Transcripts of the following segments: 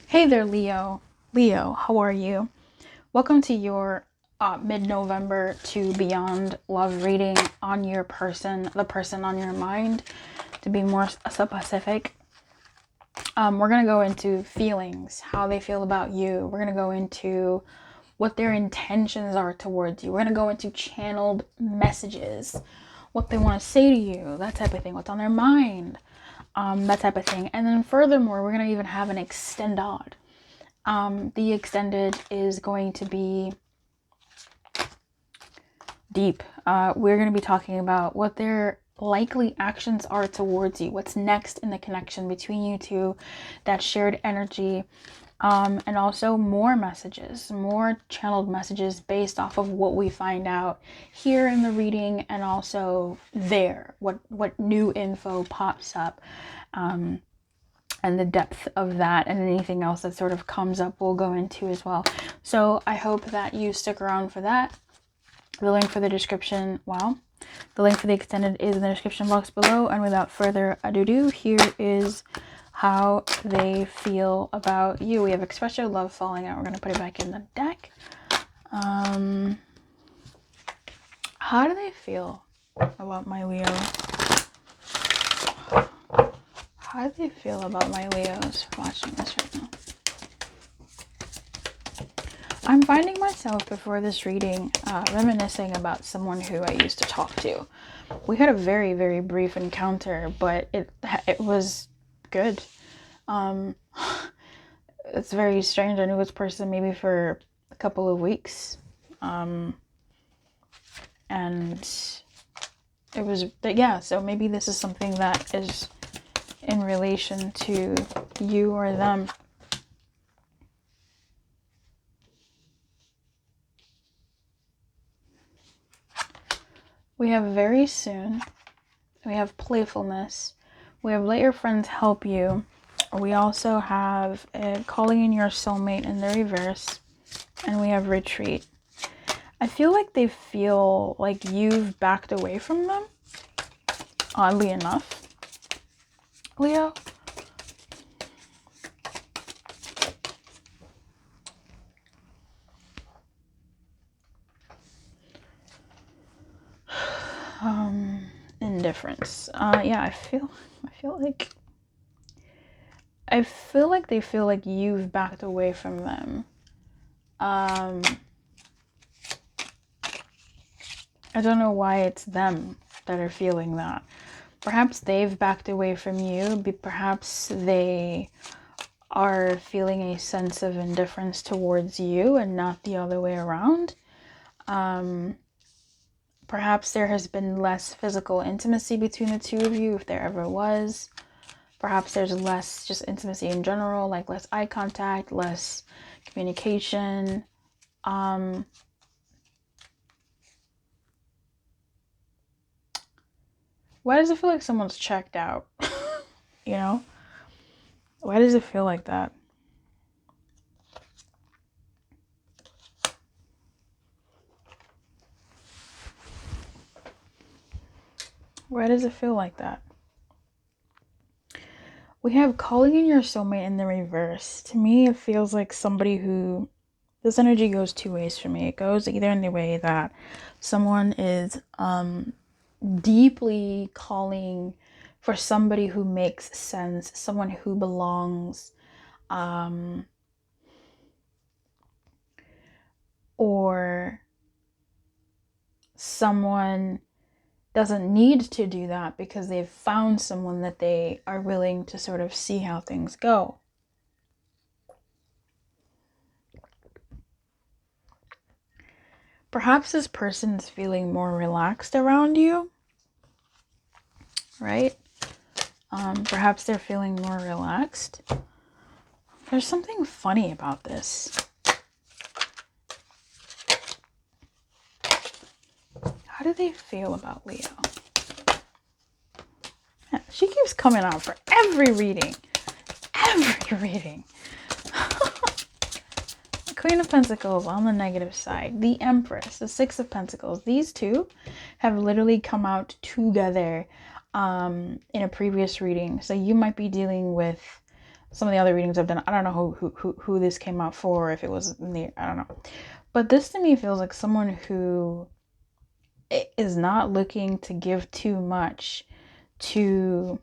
Hey there, Leo. Leo, how are you? Welcome to your mid-November to Beyond Love reading on your person, the person on your mind. To be more specific, we're going to go into feelings, how they feel about you. We're going to go into what their intentions are towards you. We're going to go into channeled messages, what they want to say to you, that type of thing, what's on their mind, that type of thing. And then furthermore, we're going to even have an extended. The extended is going to be deep. We're going to be talking about what their likely actions are towards you, what's next in the connection between you two, that shared energy, and also more messages, more channeled messages based off of what we find out here in the reading, and also there, what new info pops up. And the depth of that, and anything else that sort of comes up we'll go into as well. So I hope that you stick around for that. The link for the description, the link for the extended is in the description box below. And without further ado, here is how they feel about you. We have express your love falling out. We're going to put it back in the deck. How do they feel about my Leo? How do they feel about my Leos watching this right now? I'm finding myself before this reading reminiscing about someone who I used to talk to. We had a very, very brief encounter, but it was good. It's very strange. I knew this person maybe for a couple of weeks. And it was, yeah, so maybe this is something that is in relation to you or them. We have very soon. We have playfulness. We have let your friends help you. We also have calling in your soulmate in the reverse. And we have retreat. I feel like they feel like you've backed away from them. Oddly enough. Leo? Indifference. Yeah, I feel like they feel like you've backed away from them. I don't know why it's them that are feeling that. Perhaps they've backed away from you. Perhaps they are feeling a sense of indifference towards you and not the other way around. Perhaps there has been less physical intimacy between the two of you, if there ever was. Perhaps there's less just intimacy in general, like less eye contact, less communication. Why does it feel like someone's checked out? You know? Why does it feel like that? Why does it feel like that? We have calling in your soulmate in the reverse. To me, it feels like somebody who... This energy goes two ways for me. It goes either in the way that someone is deeply calling for somebody who makes sense, someone who belongs, or someone doesn't need to do that because they've found someone that they are willing to sort of see how things go. Perhaps this person is feeling more relaxed around you, right? Perhaps they're feeling more relaxed. There's something funny about this. How do they feel about Leo? Yeah, she keeps coming out for every reading. Every reading. The Queen of Pentacles on the negative side. The Empress. The Six of Pentacles. These two have literally come out together in a previous reading. So you might be dealing with some of the other readings I've done. I don't know who this came out for, if it was near, I don't know. But this to me feels like someone who is not looking to give too much to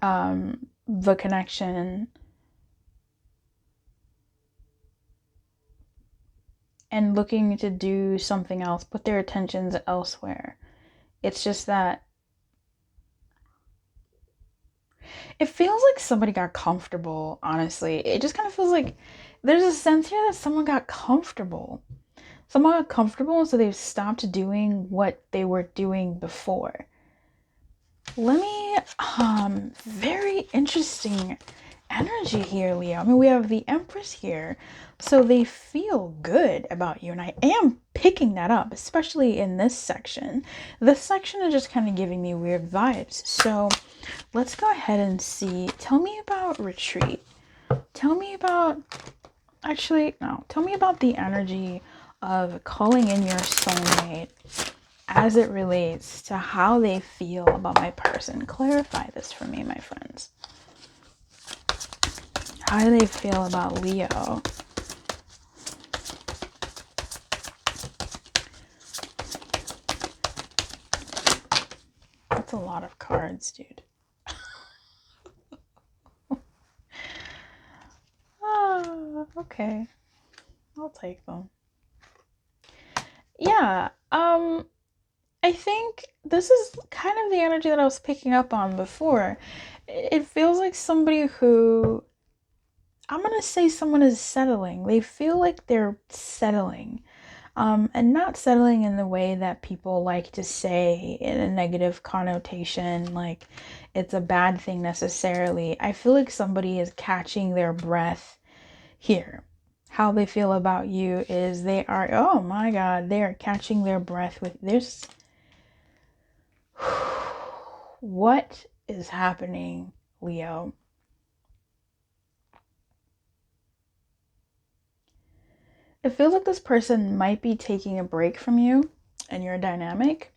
the connection, and looking to do something else, put their attentions elsewhere. It's just that it feels like somebody got comfortable, honestly. It just kind of feels like there's a sense here that someone got comfortable. Someone got comfortable, so they've stopped doing what they were doing before. Let me, very interesting energy here, Leo. I mean, we have the Empress here, so they feel good about you, and I am picking that up, especially in this section. This section is just kind of giving me weird vibes, so let's go ahead and see. Tell me about retreat. Tell me about, actually, no, tell me about the energy of calling in your soulmate as it relates to how they feel about my person. Clarify this for me, my friends. How do they feel about Leo? That's a lot of cards, dude. Okay. I'll take them. Yeah, I think this is kind of the energy that I was picking up on before. It feels like somebody who, I'm going to say someone is settling. They feel like they're settling. And not settling in the way that people like to say in a negative connotation, like it's a bad thing necessarily. I feel like somebody is catching their breath here. How they feel about you is they are, oh my God, they are catching their breath with this. What is happening, Leo? It feels like this person might be taking a break from you and your dynamic,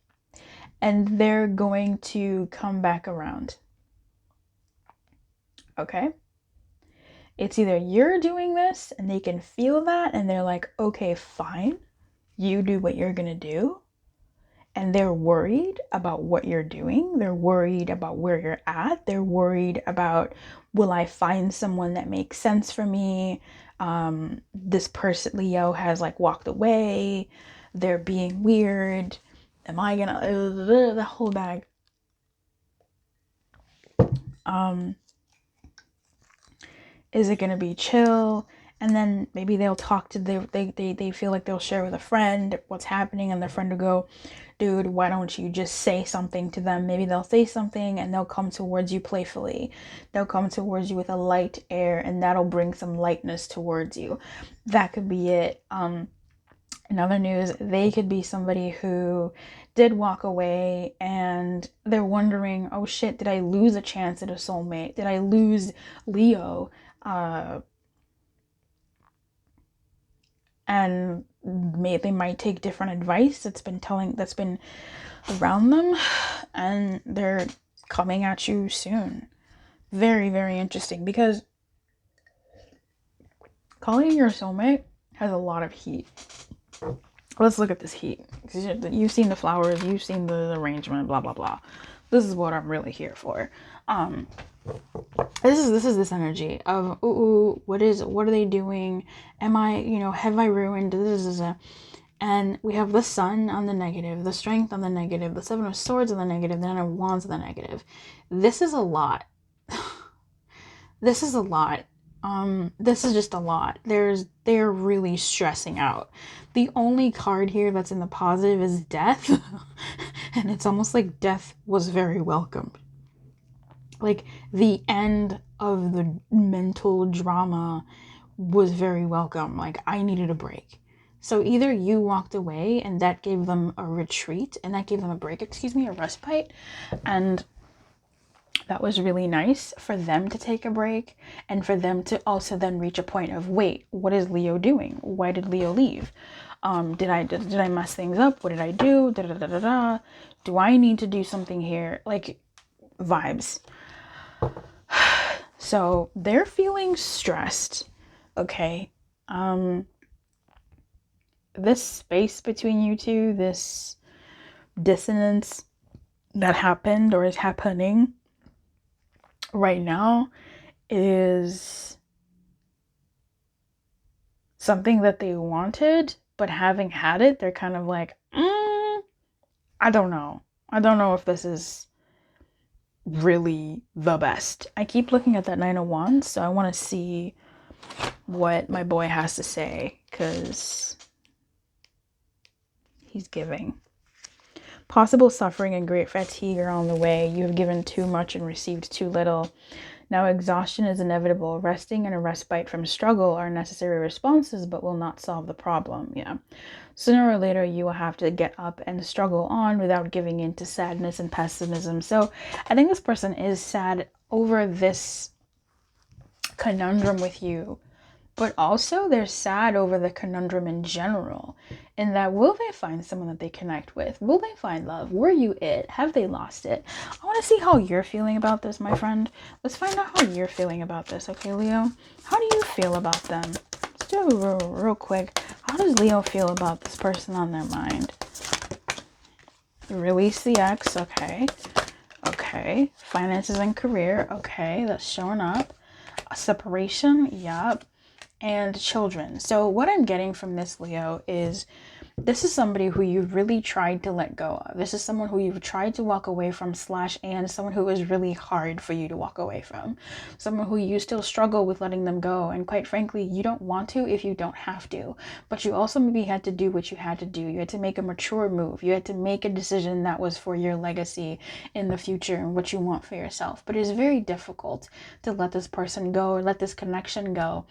and they're going to come back around. Okay? It's either you're doing this and they can feel that and they're like, okay, fine, you do what you're gonna do. And they're worried about what you're doing. They're worried about where you're at. They're worried about, will I find someone that makes sense for me? This person, Leo, has like walked away. They're being weird. Am I gonna, the whole bag. Is it gonna be chill? And then maybe they'll talk to, they feel like they'll share with a friend what's happening, and their friend will go, dude, why don't you just say something to them? Maybe they'll say something and they'll come towards you playfully. They'll come towards you with a light air, and that'll bring some lightness towards you. That could be it. In other news, they could be somebody who did walk away and they're wondering, oh shit, did I lose a chance at a soulmate? Did I lose Leo? And they might take different advice that's been around them, and they're coming at you soon. Very, very interesting, because calling your soulmate has a lot of heat. Let's look at this heat. You've seen the flowers, you've seen the arrangement, blah blah blah. This is what I'm really here for. This is this energy of, ooh, what are they doing? Am I, have I ruined this? And we have the Sun on the negative, the Strength on the negative, the Seven of Swords on the negative, the Nine of Wands on the negative. This is a lot. This is a lot. This is just a lot. They're really stressing out. The only card here that's in the positive is Death. And it's almost like death was very welcomed. Like the end of the mental drama was very welcome. Like I needed a break. So either you walked away and that gave them a retreat, and that gave them a break, a respite, and that was really nice for them to take a break, and for them to also then reach a point of, wait, what is Leo doing? Why did Leo leave? Did I mess things up? What did I do? Do I need to do something here? Like vibes. So they're feeling stressed, okay? This space between you two, this dissonance that happened or is happening right now is something that they wanted, but having had it, they're kind of like, I don't know. I don't know if this is really the best. I keep looking at that Nine of Wands, so I want to see what my boy has to say, because he's giving. Possible suffering and great fatigue are on the way. You have given too much and received too little. Now exhaustion is inevitable. Resting and a respite from struggle are necessary responses, but will not solve the problem. Yeah. Sooner or later, you will have to get up and struggle on without giving in to sadness and pessimism. So I think this person is sad over this conundrum with you, but also they're sad over the conundrum in general, in that will they find someone that they connect with? Will they find love? Were you it? Have they lost it? I want to see how you're feeling about this, my friend. Let's find out how you're feeling about this, okay, Leo? How do you feel about them? Let's do it real quick. How does Leo feel about this person on their mind? Release the ex, okay. Okay. Finances and career, okay. That's showing up. A separation, yep. And children. So what I'm getting from this, Leo, is this is somebody who you've really tried to let go of. This is someone who you've tried to walk away from / and someone who is really hard for you to walk away from. Someone who you still struggle with letting them go. And quite frankly, you don't want to if you don't have to. But you also maybe had to do what you had to do. You had to make a mature move. You had to make a decision that was for your legacy in the future and what you want for yourself. But it's very difficult to let this person go or let this connection go.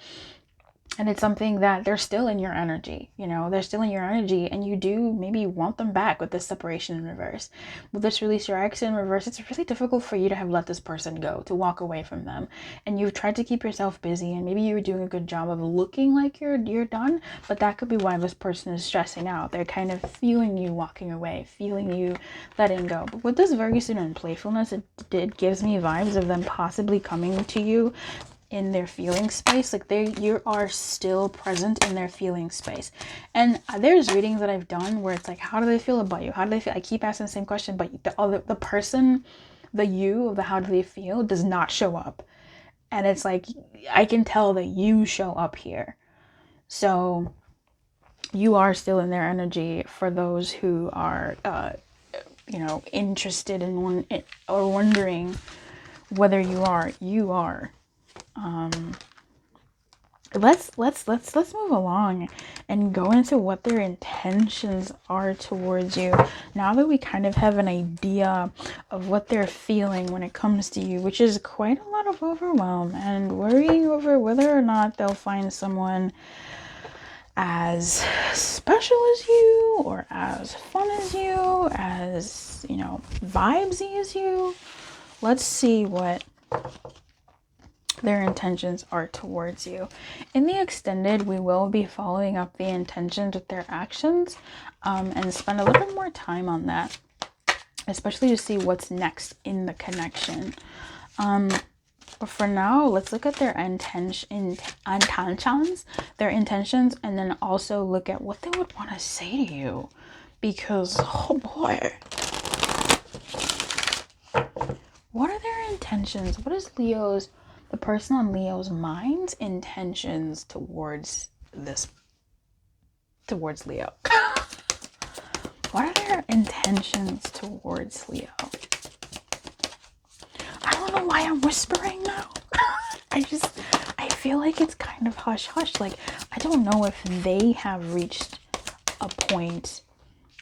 And it's something that they're still in your energy, you know, they're still in your energy, and you do maybe want them back with this separation in reverse. With this release your ex in reverse, it's really difficult for you to have let this person go, to walk away from them. And you've tried to keep yourself busy, and maybe you're doing a good job of looking like you're done, but that could be why this person is stressing out. They're kind of feeling you walking away, feeling you letting go. But with this very soon and playfulness, it gives me vibes of them possibly coming to you in their feeling space, like you are still present in their feeling space. And there's readings that I've done where it's like, how do they feel about you? How do they feel? I keep asking the same question, but the person, the you of the how do they feel does not show up. And it's like, I can tell that you show up here. So you are still in their energy for those who are, interested in or wondering whether you are. Let's move along and go into what their intentions are towards you. Now that we kind of have an idea of what they're feeling when it comes to you, which is quite a lot of overwhelm and worrying over whether or not they'll find someone as special as you, or as fun as you, as, vibesy as you. Let's see what their intentions are towards you. In the extended, we will be following up the intentions with their actions, and spend a little bit more time on that, especially to see what's next in the connection. But for now, let's look at their intentions, their intentions, and then also look at what they would want to say to you, because oh boy, what are their intentions? What is the person on Leo's mind's intentions towards Leo? What are their intentions towards Leo? I don't know why I'm whispering now. I feel like it's kind of hush hush. Like, I don't know if they have reached a point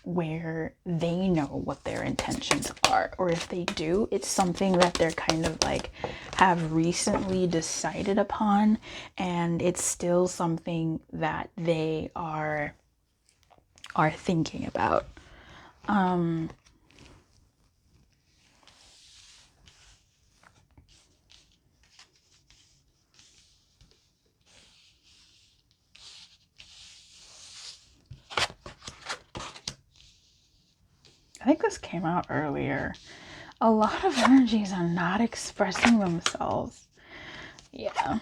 where they know what their intentions are, or if they do, it's something that they're kind of like have recently decided upon, and it's still something that they are thinking about. I think this came out earlier. A lot of energies are not expressing themselves. Yeah.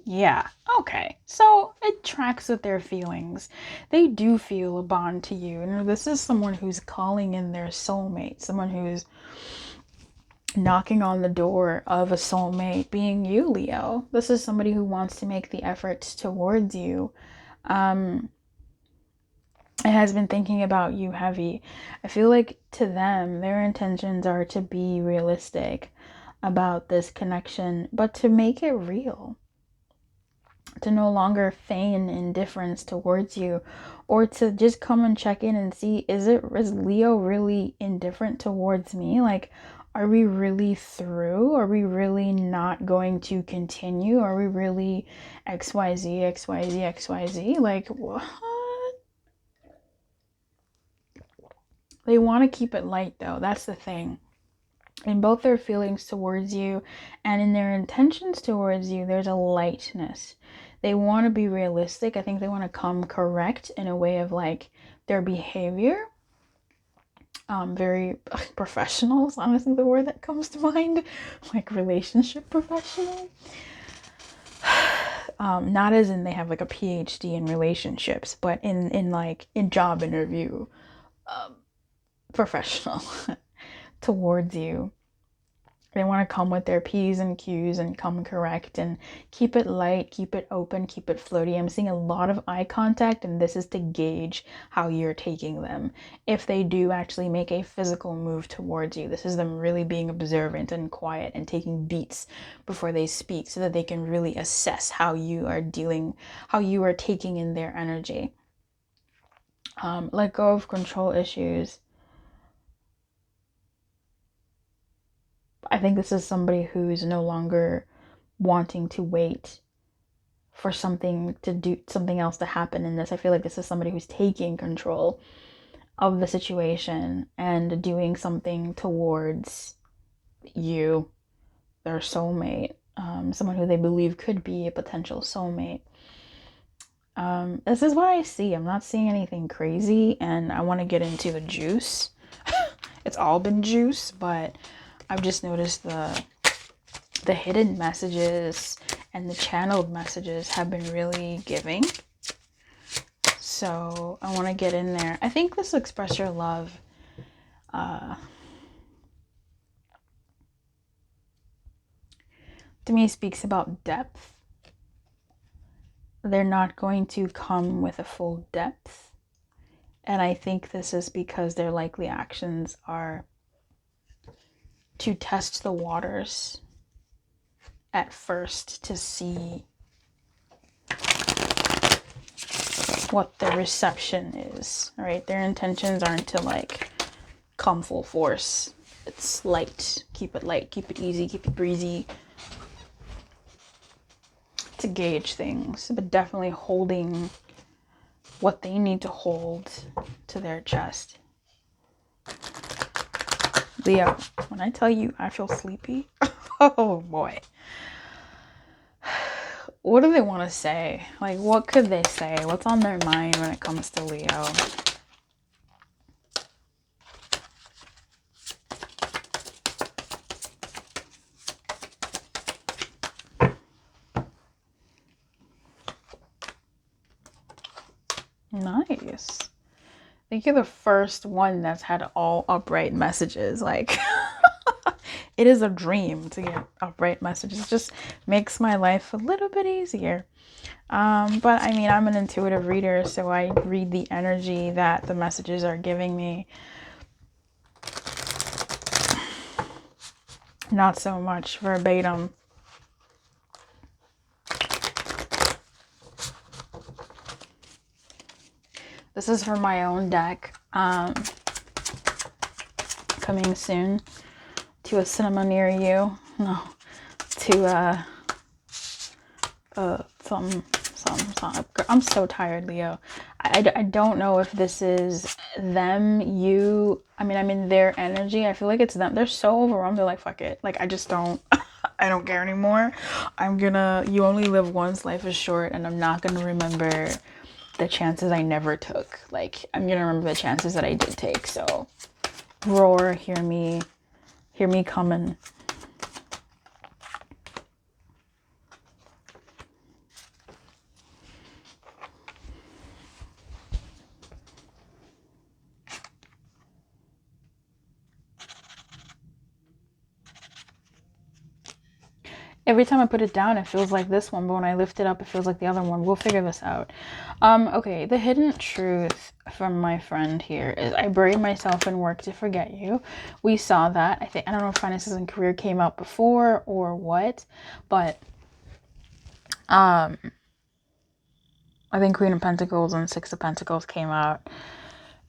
Yeah. Okay. So it tracks with their feelings. They do feel a bond to you. And this is someone who's calling in their soulmate, someone who's knocking on the door of a soulmate, being you, Leo. This is somebody who wants to make the efforts towards you. It has been thinking about you heavy. I feel like to them, their intentions are to be realistic about this connection, but to make it real. To no longer feign indifference towards you, or to just come and check in and see, is Leo really indifferent towards me? Like, are we really through? Are we really not going to continue? Are we really XYZ, XYZ, XYZ? Like, what? They want to keep it light though. That's the thing. In both their feelings towards you and in their intentions towards you, there's a lightness. They want to be realistic. I think they want to come correct in a way of like their behavior. Very professional is honestly the word that comes to mind. Like relationship professional. Not as in they have like a PhD in relationships, but in job interview professional towards you. They want to come with their P's and Q's and come correct and keep it light, keep it open, keep it floaty. I'm seeing a lot of eye contact, and this is to gauge how you're taking them. If they do actually make a physical move towards you, this is them really being observant and quiet and taking beats before they speak so that they can really assess how you are taking in their energy. Let go of control issues. I think this is somebody who's no longer wanting to wait for something else to happen in this. I feel like this is somebody who's taking control of the situation and doing something towards you, their soulmate, someone who they believe could be a potential soulmate. This is what I see. I'm not seeing anything crazy, and I want to get into the juice. It's all been juice, but I've just noticed the hidden messages and the channeled messages have been really giving. So I want to get in there. I think this express your love. To me speaks about depth. They're not going to come with a full depth. And I think this is because their likely actions are to test the waters at first to see what the reception is, right? Their intentions aren't to like come full force. It's light, keep it easy, keep it breezy, to gauge things, but definitely holding what they need to hold to their chest. Leo, when I tell you I feel sleepy, oh boy. What do they want to say? Like, what could they say? What's on their mind when it comes to Leo? Nice. I think you're the first one that's had all upright messages. Like, it is a dream to get upright messages. It just makes my life a little bit easier. But I mean, I'm an intuitive reader, so I read the energy that the messages are giving me. Not so much verbatim. This is for my own deck. Coming soon to a cinema near you. No, to some. I'm so tired, Leo. I don't know if this is them, you. I mean, I'm in their energy. I feel like it's them. They're so overwhelmed. They're like, fuck it. Like, I just don't. I don't care anymore. You only live once. Life is short, and I'm not gonna remember the chances I never took. Like, I'm gonna remember the chances that I did take. So, roar, hear me coming. every time I put it down, it feels like this one, but when I lift it up, it feels like the other one. We'll figure this out. Okay, the hidden truth from my friend here is I buried myself in work to forget you. We saw that. I don't know if finances and career came out before or what, but I think Queen of Pentacles and Six of Pentacles came out,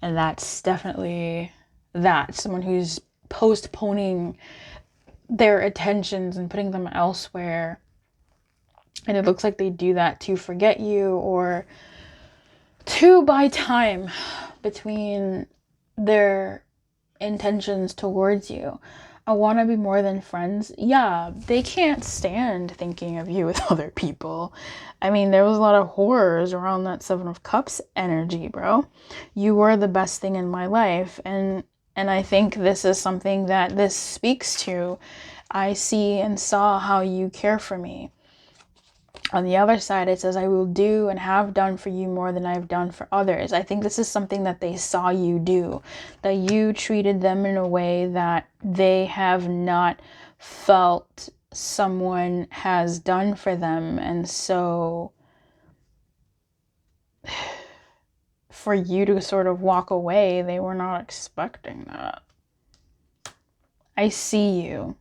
and that's definitely that. Someone who's postponing their attentions and putting them elsewhere. And it looks like they do that to forget you or to buy time between their intentions towards you. I want to be more than friends. Yeah, they can't stand thinking of you with other people. I mean, there was a lot of horrors around that Seven of Cups energy, bro. You were the best thing in my life, and I think this is something that this speaks to. I see and saw how you care for me. On the other side, it says, I will do and have done for you more than I've done for others. I think this is something that they saw you do, that you treated them in a way that they have not felt someone has done for them. And so for you to sort of walk away, they were not expecting that. I see you.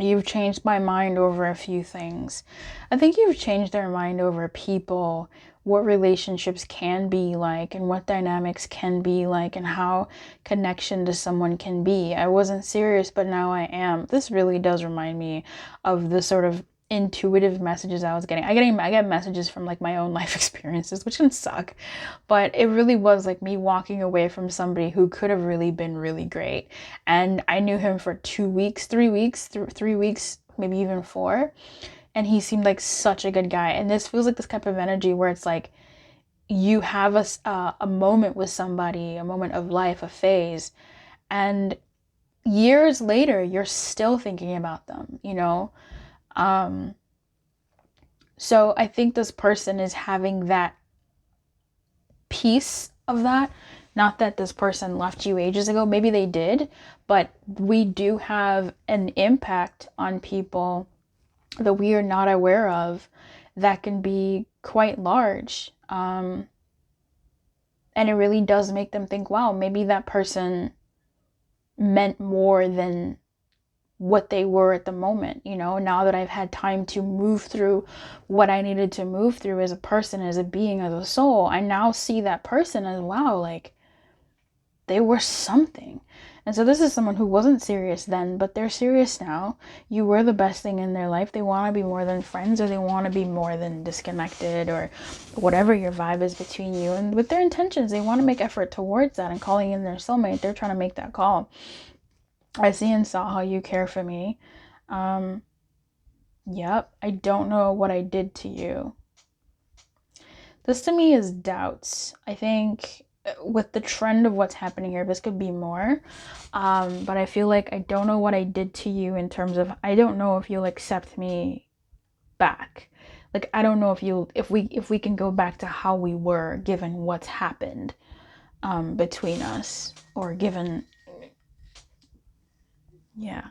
You've changed my mind over a few things. I think you've changed their mind over people, what relationships can be like and what dynamics can be like and how connection to someone can be. I wasn't serious, but now I am. This really does remind me of the sort of intuitive messages I was getting. I get messages from like my own life experiences, which can suck, but it really was like me walking away from somebody who could have really been really great. And I knew him for 2 weeks, 3 weeks, 3 weeks, maybe even 4, and he seemed like such a good guy. And this feels like this type of energy where it's like you have a moment with somebody, a moment of life, a phase, and years later you're still thinking about them, you know. So I think this person is having that piece of that. Not that this person left you ages ago, maybe they did, but we do have an impact on people that we are not aware of that can be quite large. And it really does make them think, wow, maybe that person meant more than what they were at the moment. You know, now that I've had time to move through what I needed to move through as a person, as a being, as a soul, I now see that person as, wow, like they were something. And so this is someone who wasn't serious then, but they're serious now. You were the best thing in their life. They want to be more than friends, or they want to be more than disconnected, or whatever your vibe is between you. And with their intentions, they want to make effort towards that, and calling in their soulmate, they're trying to make that call. I see and saw how you care for me. Yep, I don't know what I did to you. This to me is doubts. I think with the trend of what's happening here, this could be more. But I feel like I don't know what I did to you in terms of, I don't know if you'll accept me back. Like, I don't know if we can go back to how we were given what's happened between us, or given, yeah,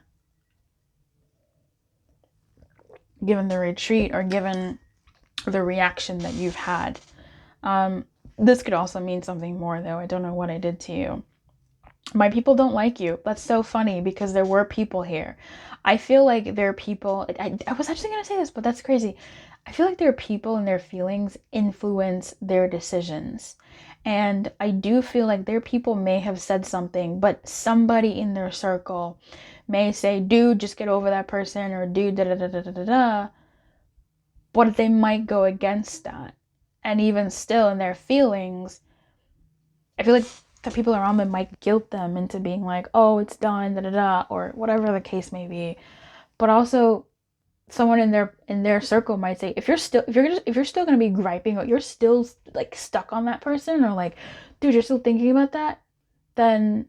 given the retreat, or given the reaction that you've had. This could also mean something more, though. I don't know what I did to you. My people don't like you. That's so funny, because there were people here. I feel like there are people, I was actually going to say this, but that's crazy. I feel like there are people and their feelings influence their decisions. And I do feel like their people may have said something, but somebody in their circle may say, dude, just get over that person, or dude, da da da da da da da. But they might go against that. And even still, in their feelings, I feel like the people around them might guilt them into being like, oh, it's done, da da da, or whatever the case may be. But also, someone in their circle might say, if you're still gonna be griping, or you're still like stuck on that person, or like, dude, you're still thinking about that, then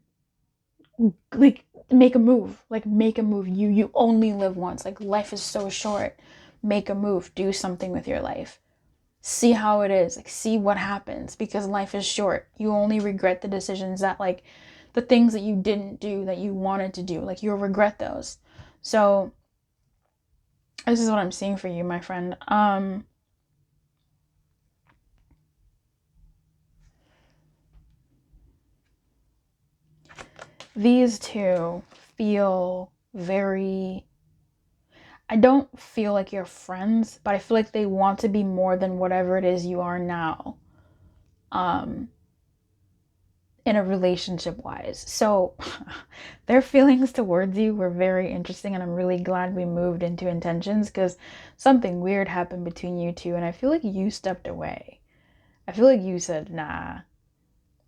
like make a move. Like, make a move. You only live once. Like, life is so short. Make a move. Do something with your life. See how it is. Like, see what happens, because life is short. You only regret the decisions that, like, the things that you didn't do that you wanted to do. Like, you'll regret those. So This is what I'm seeing for you, my friend. These two feel very... I don't feel like you're friends, but I feel like they want to be more than whatever it is you are now. In a relationship wise. So their feelings towards you were very interesting, and I'm really glad we moved into intentions, because something weird happened between you two, and I feel like you stepped away. I feel like you said nah.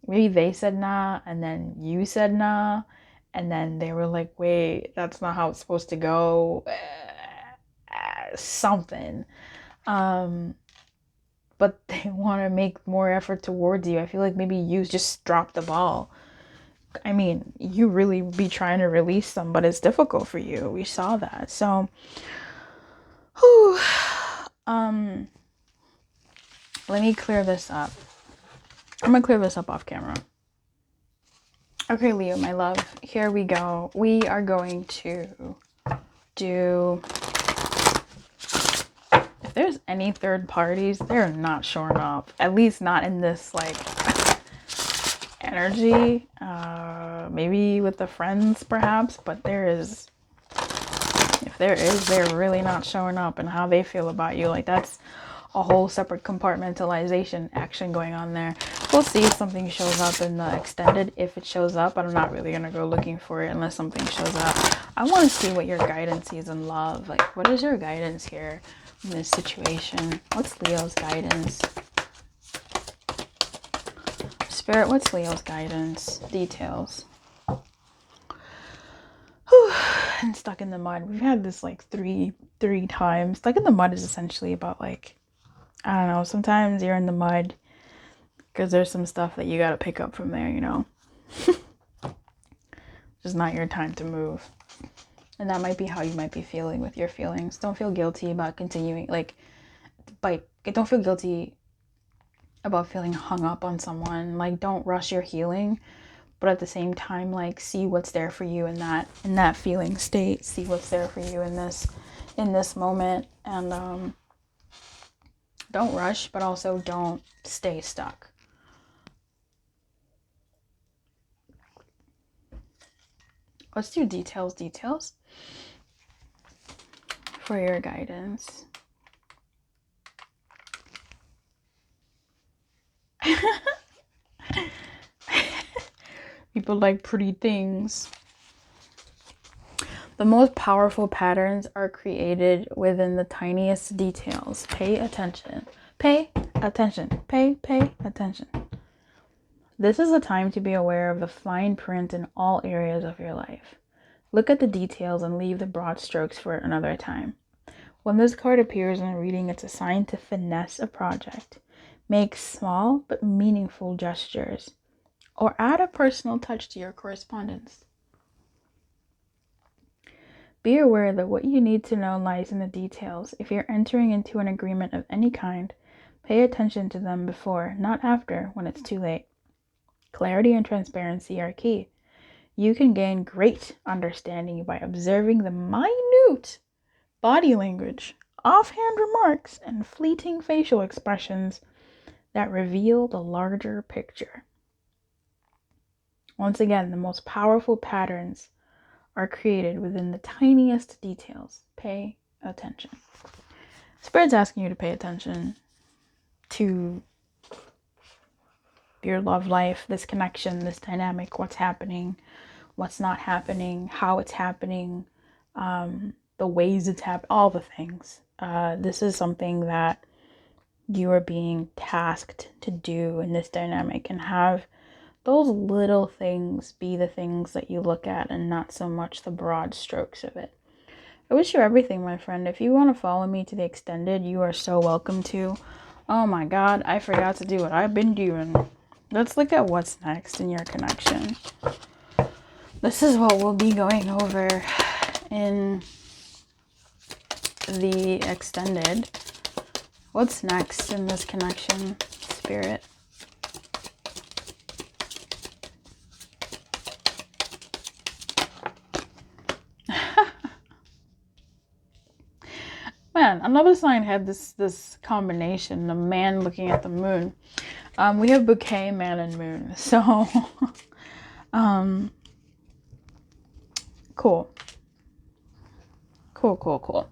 Maybe they said nah, and then you said nah, and then they were like, wait, that's not how it's supposed to go. Something. But they want to make more effort towards you. I feel like maybe you just dropped the ball. I mean, you really be trying to release them, but it's difficult for you. We saw that. So, whew, let me clear this up. I'm gonna clear this up off camera. Okay, Leo, my love, here we go. We are going to do... If there's any third parties, they're not showing up. At least not in this, like, energy. Maybe with the friends, perhaps, but there is... If there is, they're really not showing up, and how they feel about you. Like, that's a whole separate compartmentalization action going on there. We'll see if something shows up in the extended. If it shows up, I'm not really going to go looking for it unless something shows up. I want to see what your guidance is in love. Like, what is your guidance here in this situation? What's Leo's guidance? Spirit, what's Leo's guidance? Details. Whew. And stuck in the mud. We've had this like three times. Stuck in the mud is essentially about, like, I don't know, sometimes you're in the mud because there's some stuff that you got to pick up from there, you know. Just not your time to move. And that might be how you might be feeling with your feelings. Don't feel guilty about continuing, like, don't feel guilty about feeling hung up on someone. Like, don't rush your healing, but at the same time, like, see what's there for you in that feeling state. See what's there for you in this moment, and don't rush, but also don't stay stuck. Let's do details for your guidance. People like pretty things. The most powerful patterns are created within the tiniest details. Pay attention. Pay attention. Pay attention. This is a time to be aware of the fine print in all areas of your life. Look at the details and leave the broad strokes for another time. When this card appears in a reading, it's a sign to finesse a project. Make small but meaningful gestures, or add a personal touch to your correspondence. Be aware that what you need to know lies in the details. If you're entering into an agreement of any kind, pay attention to them before, not after, when it's too late. Clarity and transparency are key. You can gain great understanding by observing the minute body language, offhand remarks, and fleeting facial expressions that reveal the larger picture. Once again, the most powerful patterns are created within the tiniest details. Pay attention. Spirit's asking you to pay attention to your love life, this connection, this dynamic, what's happening, what's not happening, how it's happening, the ways it's happening, all the things. This is something that you are being tasked to do in this dynamic, and have those little things be the things that you look at and not so much the broad strokes of it. I wish you everything, my friend. If you want to follow me to the extended, you are so welcome to. Oh my God, I forgot to do what I've been doing. Let's look at what's next in your connection. This is what we'll be going over in the extended. What's next in this connection, Spirit? Man, another sign had this combination, the man looking at the moon. We have bouquet, man, and moon. So, cool. Cool.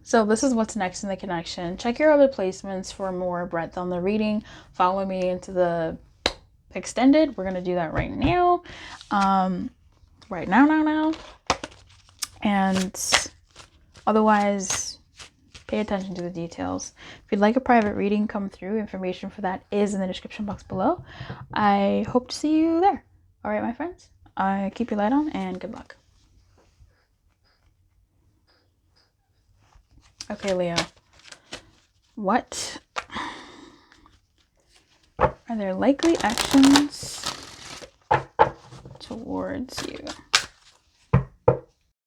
So this is what's next in the connection. Check your other placements for more breadth on the reading. Follow me into the extended. We're going to do that right now. Right now. And otherwise, pay attention to the details. If you'd like a private reading come through, information for that is in the description box below. I hope to see you there. All right, my friends. Keep your light on and good luck. Okay, Leo. What are their likely actions towards you?